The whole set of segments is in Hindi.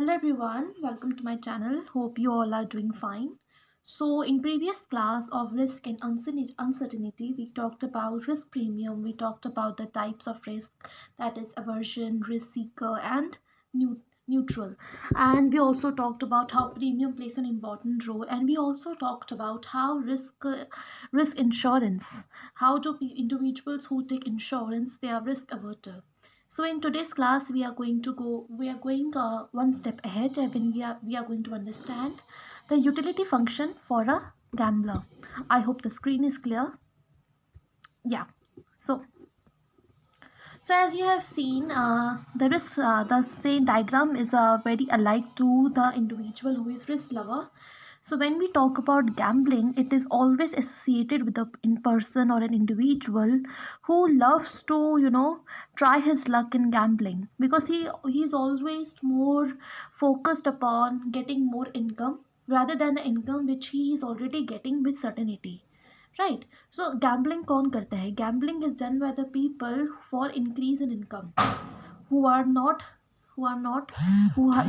Hello everyone, welcome to my channel. Hope you all are doing fine. So, in previous class of risk and uncertainty, we talked about risk premium. We talked about the types of risk, that is aversion, risk seeker, and neutral. And we also talked about how premium plays an important role. And we also talked about how risk insurance. How do individuals who take insurance they are risk averter. So in today's class, we are going one step ahead, and we are going to understand the utility function for a gambler. I hope the screen is clear. Yeah. So as you have seen, the same diagram is very alike to the individual who is risk lover. So when we talk about gambling, it is always associated with a in person or an individual who loves to try his luck in gambling, because he's always more focused upon getting more income rather than the income which he is already getting with certainty. Right. So gambling कौन करता है? Gambling is done by the people for increase in income, who are not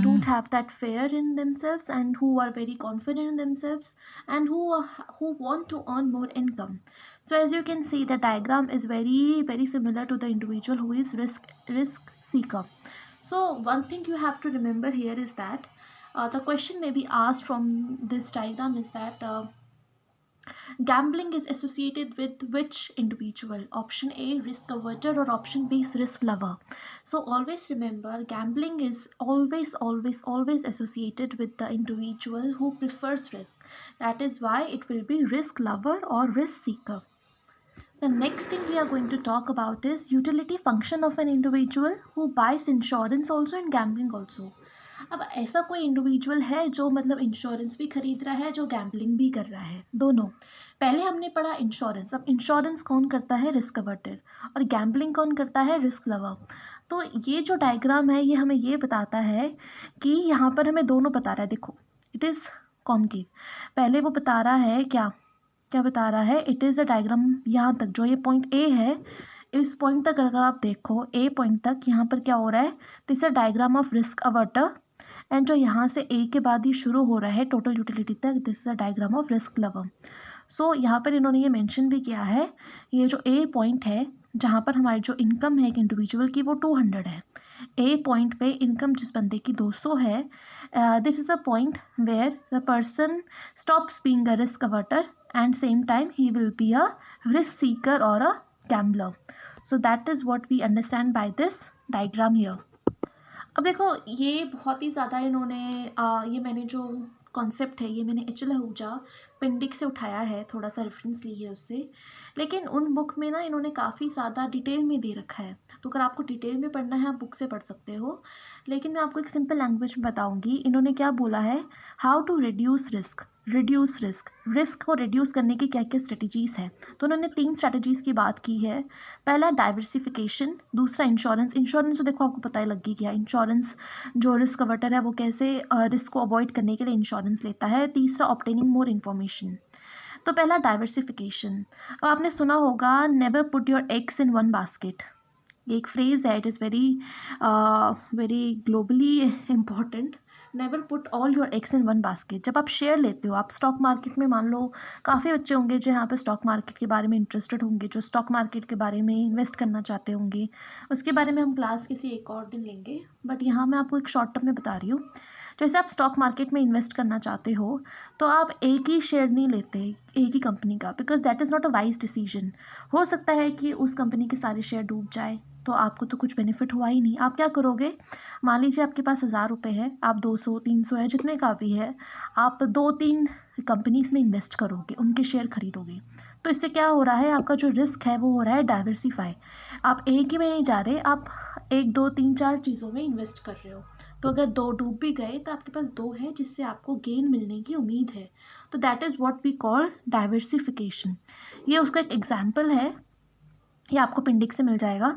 don't have that fear in themselves, and who are very confident in themselves, and who want to earn more income. So as you can see, the diagram is very similar to the individual who is risk seeker. So one thing you have to remember here is that the question may be asked from this diagram is that gambling is associated with which individual? Option A, risk averter, or option B, risk lover. So always remember, gambling is always associated with the individual who prefers risk. That is why it will be risk lover or risk seeker. The next thing we are going to talk about is utility function of an individual who buys insurance also and gambling also. अब ऐसा कोई इंडिविजुअल है जो मतलब इंश्योरेंस भी खरीद रहा है, जो गैम्बलिंग भी कर रहा है, दोनों. पहले हमने पढ़ा इंश्योरेंस. अब इंश्योरेंस कौन करता है? रिस्क अवर्टर. और गैम्बलिंग कौन करता है? Risk lover. तो ये जो डायग्राम है ये हमें ये बताता है कि यहाँ पर हमें दोनों बता रहा है. देखो, इट इज़ कॉनकेव. पहले वो बता रहा है क्या क्या बता रहा है? It is a diagram. यहाँ तक जो ये पॉइंट ए है, इस पॉइंट तक अगर आप देखो, ए पॉइंट तक यहाँ पर क्या हो रहा है? This a diagram of risk averter. And जो यहाँ से ए के बाद ही शुरू हो रहा है टोटल यूटिलिटी तक, this is a diagram of risk lover. So यहाँ पर इन्होंने ये मेंशन भी किया है, ये जो ए पॉइंट है जहाँ पर हमारी जो इनकम है एक इंडिविजुअल की वो 200 है. ए पॉइंट पे इनकम जिस बंदे की 200 है, this is a point where the person stops being a risk averter and same time ही will be a risk seeker और a gambler. So that is what we understand by this diagram here. अब देखो, ये बहुत ही ज़्यादा इन्होंने ये मैंने जो कॉन्सेप्ट है ये मैंने एच एल आहूजा पिंडिक से उठाया है, थोड़ा सा रेफरेंस ली है उससे. लेकिन उन बुक में ना इन्होंने काफ़ी ज़्यादा डिटेल में दे रखा है, तो अगर आपको डिटेल में पढ़ना है आप बुक से पढ़ सकते हो. लेकिन मैं आपको एक सिंपल लैंग्वेज में बताऊंगी. इन्होंने क्या बोला है? हाउ टू रिड्यूस रिस्क को रिड्यूस करने की क्या क्या स्ट्रेटजीज़ हैं. तो उन्होंने 3 स्ट्रेटजीज़ की बात की है. पहला डाइवर्सिफिकेशन, दूसरा इंश्योरेंस तो देखो आपको पता ही लग ही गया. इंश्योरेंस जो रिस्क अवर्टर है वो कैसे रिस्क को अवॉइड करने के लिए इंश्योरेंस लेता है. तीसरा ऑब्टेनिंग मोर इन्फॉर्मेशन. तो पहला डाइवर्सिफिकेशन. अब आपने सुना होगा, never put your eggs in one basket. ये एक फ्रेज़ है, it is very globally important. Never put all your eggs in one basket. जब आप शेयर लेते हो, आप स्टॉक मार्केट में, मान लो काफ़ी बच्चे होंगे जो यहाँ पे स्टॉक मार्केट के बारे में इंटरेस्टेड होंगे, जो स्टॉक मार्केट के बारे में इन्वेस्ट करना चाहते होंगे. उसके बारे में हम क्लास किसी एक और दिन लेंगे, बट यहाँ मैं आपको एक शॉर्ट टर्म में बता रही हूँ. जैसे आप स्टॉक मार्केट में इन्वेस्ट करना चाहते हो तो आप एक ही शेयर नहीं लेते एक ही कंपनी का, because that is not a wise decision. हो सकता है कि उस कंपनी के सारे शेयर डूब जाए, तो आपको तो कुछ बेनिफिट हुआ ही नहीं. आप क्या करोगे? मान लीजिए आपके पास 1000 रुपये है, आप 200 300 है, जितने का भी है, आप 2-3 कंपनीज में इन्वेस्ट करोगे, उनके शेयर खरीदोगे. तो इससे क्या हो रहा है? आपका जो रिस्क है वो हो रहा है डाइवर्सिफाई. आप एक ही में नहीं जा रहे, आप 1 2 3 4 चीज़ों में इन्वेस्ट कर रहे हो. तो अगर 2 डूब भी गए तो आपके पास 2 है जिससे आपको गेन मिलने की उम्मीद है. तो that is what we call diversification. ये उसका एक एग्जाम्पल है, ये आपको पिंडिक से मिल जाएगा.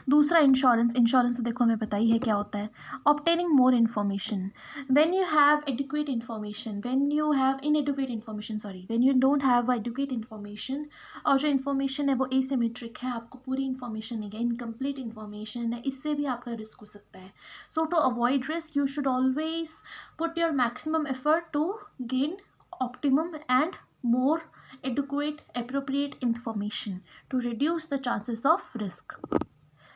दूसरा इंश्योरेंस, इंश्योरेंस तो देखो हमें पता ही है क्या होता है, obtaining more information. When you have adequate information, when you have inadequate information, sorry, when you don't have adequate information, और जो इन्फॉर्मेशन है वो एसिमेट्रिक है, आपको पूरी इन्फॉर्मेशन नहीं है, इनकम्प्लीट इन्फॉर्मेशन है, इससे भी आपका रिस्क हो सकता है। So to avoid risk you should always put your maximum effort to gain optimum and more adequate appropriate information to reduce the chances of risk.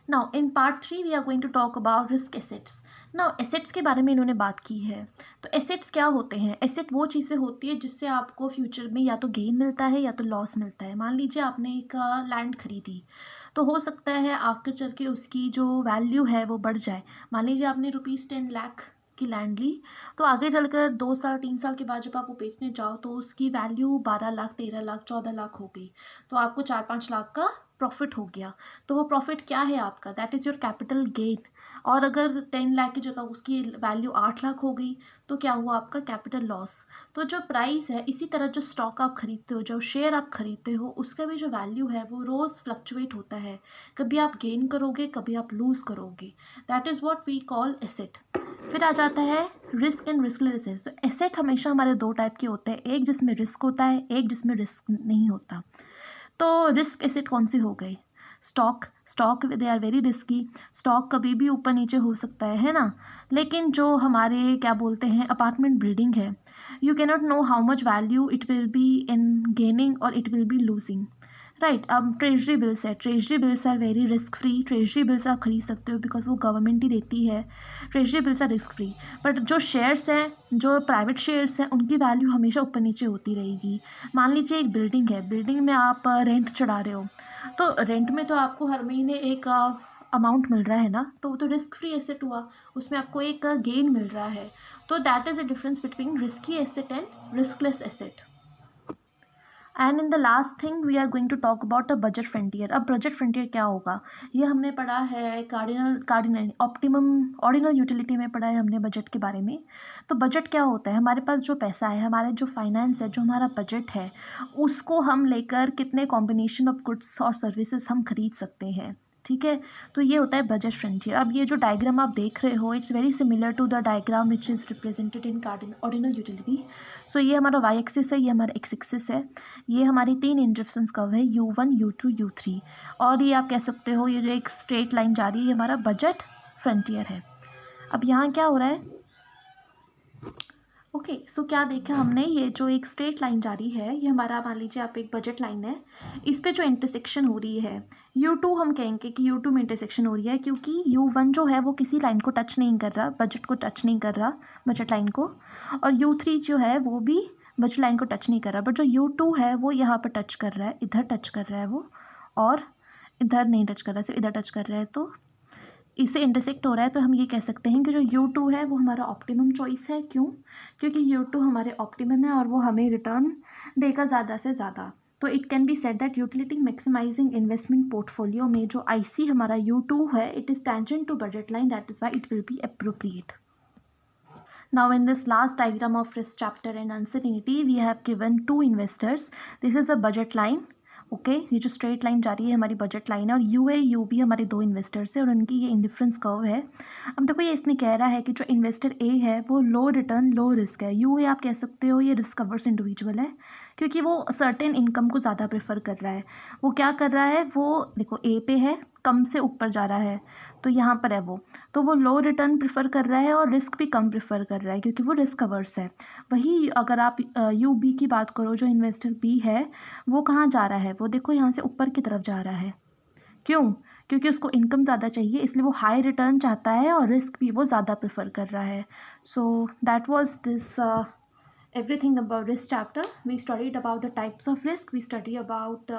Now in part 3 we are going to talk about risk assets. Now assets के बारे में इन्होंने बात की है। तो assets क्या होते हैं? एसेट वो चीज़ें होती है जिससे आपको फ्यूचर में या तो गेन मिलता है या तो लॉस मिलता है। मान लीजिए आपने एक लैंड खरीदी, तो हो सकता है आगे चल के उसकी जो वैल्यू है वो बढ़ जाए। मान लीजिए आपने ₹10 लाख की लैंड ली, तो आगे चलकर 2 साल 3 साल के बाद जब आप वो बेचने जाओ तो उसकी वैल्यू 12 लाख, 13 लाख, 14 लाख हो गई, तो आपको 4-5 लाख का प्रॉफिट हो गया। तो वो प्रॉफिट क्या है आपका? That is your capital gain. और अगर 10 लाख की जगह उसकी वैल्यू 8 लाख हो गई, तो क्या हुआ आपका? Capital loss. तो जो प्राइस है, इसी तरह जो स्टॉक आप खरीदते हो, जो शेयर आप खरीदते हो, उसका भी जो वैल्यू है वो रोज़ फ्लक्चुएट होता है। कभी आप गेन करोगे, कभी आप लूज़ करोगे। That is what we call asset. फिर आ जाता है रिस्क एंड रिस्कलेस एसेट। तो एसेट हमेशा हमारे दो टाइप के होते हैं, एक जिसमें रिस्क होता है, एक जिसमें रिस्क नहीं होता। तो रिस्क एसेट कौन सी हो गई? Stock, stock they are very risky. Stock कभी भी ऊपर नीचे हो सकता है ना। लेकिन जो हमारे क्या बोलते हैं अपार्टमेंट बिल्डिंग है, you cannot know how much value it will be in gaining और it will be losing, right. अब ट्रेजरी बिल्स है, treasury bills are very risk free. Treasury bills आप खरीद सकते हो बिकॉज वो गवर्नमेंट ही देती है। Treasury bills are risk free. But जो शेयर्स हैं, जो प्राइवेट शेयर्स हैं, उनकी वैल्यू हमेशा ऊपर नीचे होती रहेगी। मान लीजिए एक बिल्डिंग है, बिल्डिंग में आप रेंट चढ़ा रहे हो, तो रेंट में तो आपको हर महीने एक अमाउंट मिल रहा है ना, तो वो तो रिस्क फ्री एसेट हुआ, उसमें आपको एक गेन मिल रहा है। तो that is a difference between risky asset and riskless asset. And in the last thing we are going to talk about a budget frontier. अब बजट फ्रंटियर क्या होगा? ये हमने पढ़ा है कार्डिनल ऑप्टिमम ऑर्डिनल यूटिलिटी में पढ़ा है हमने बजट के बारे में। तो बजट क्या होता है? हमारे पास जो पैसा है, हमारे जो फाइनेंस है, जो हमारा बजट है, उसको हम लेकर कितने कॉम्बिनेशन ऑफ गुड्स और सर्विसेज हम खरीद सकते हैं, ठीक है। तो ये होता है बजट फ्रंटियर। अब ये जो डायग्राम आप देख रहे हो, it's very similar to the diagram which is represented in ordinal utility. So ये हमारा वाई एक्सिस है, ये हमारा एक्स एक्सिस है, ये हमारी 3 इंटरसेक्शंस कर्व है U1 U2 U3। और ये आप कह सकते हो ये जो एक स्ट्रेट लाइन जा रही है, ये हमारा बजट फ्रंटियर है। अब यहाँ क्या हो रहा है? ओके, सो क्या देखा हमने, ये जो एक स्ट्रेट लाइन जा रही है, ये हमारा मान लीजिए आप एक बजट लाइन है, इस पे जो इंटरसेक्शन हो रही है U2, हम कहेंगे कि U2 में इंटरसेक्शन हो रही है क्योंकि U1 जो है वो किसी लाइन को टच नहीं कर रहा, बजट को टच नहीं कर रहा, बजट लाइन को। और U3 जो है वो भी बजट लाइन को टच नहीं कर रहा, बट जो U2 है वो यहाँ पर टच कर रहा है, इधर टच कर रहा है वो, और इधर नहीं टच कर रहा है, सिर्फ इधर टच कर रहा है। तो इससे इंटरसेक्ट हो रहा है, तो हम ये कह सकते हैं कि जो U2 है वो हमारा ऑप्टिमम चॉइस है। क्यों? क्योंकि U2 हमारे ऑप्टिमम है और वो हमें रिटर्न देगा ज़्यादा से ज़्यादा। तो it can be said that utility maximising investment portfolio में जो IC हमारा U2 है, it is tangent to budget line, that is why it will be appropriate. Now in this last diagram of risk chapter and uncertainty, we have given two investors. This is a budget line. Okay ये जो स्ट्रेट लाइन जा रही है हमारी बजट लाइन है, और यू ए यू बी हमारे दो इन्वेस्टर्स है और उनकी ये इंडिफरेंस कर्व है। अब देखो ये इसमें कह रहा है कि जो इन्वेस्टर ए है वो लो रिटर्न लो रिस्क है। यू ए आप कह सकते हो ये रिस्क अवर्स इंडिविजुअल है क्योंकि वो सर्टेन इनकम को ज़्यादा प्रेफर कर रहा है। वो क्या कर रहा है, वो देखो ए पे है, कम से ऊपर जा रहा है, तो यहाँ पर है वो, तो वो लो रिटर्न प्रेफर कर रहा है और रिस्क भी कम प्रेफर कर रहा है क्योंकि वो रिस्क अवर्स है। वही अगर आप यू बी की बात करो, जो इन्वेस्टर बी है वो कहाँ जा रहा है, वो देखो यहाँ से ऊपर की तरफ जा रहा है। क्यों? क्योंकि उसको इनकम ज़्यादा चाहिए, इसलिए वो हाई रिटर्न चाहता है और रिस्क भी वो ज़्यादा प्रेफर कर रहा है। So that was this everything about this chapter. We studied about the types of risk, we studied about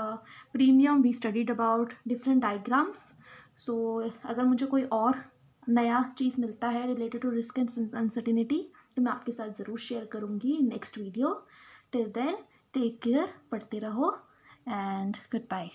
premium, we studied about different diagrams. So अगर मुझे कोई और नया चीज़ मिलता है related to risk and uncertainty तो मैं आपके साथ ज़रूर शेयर करूँगी next video. Till then take care, पढ़ते रहो एंड गुड बाय।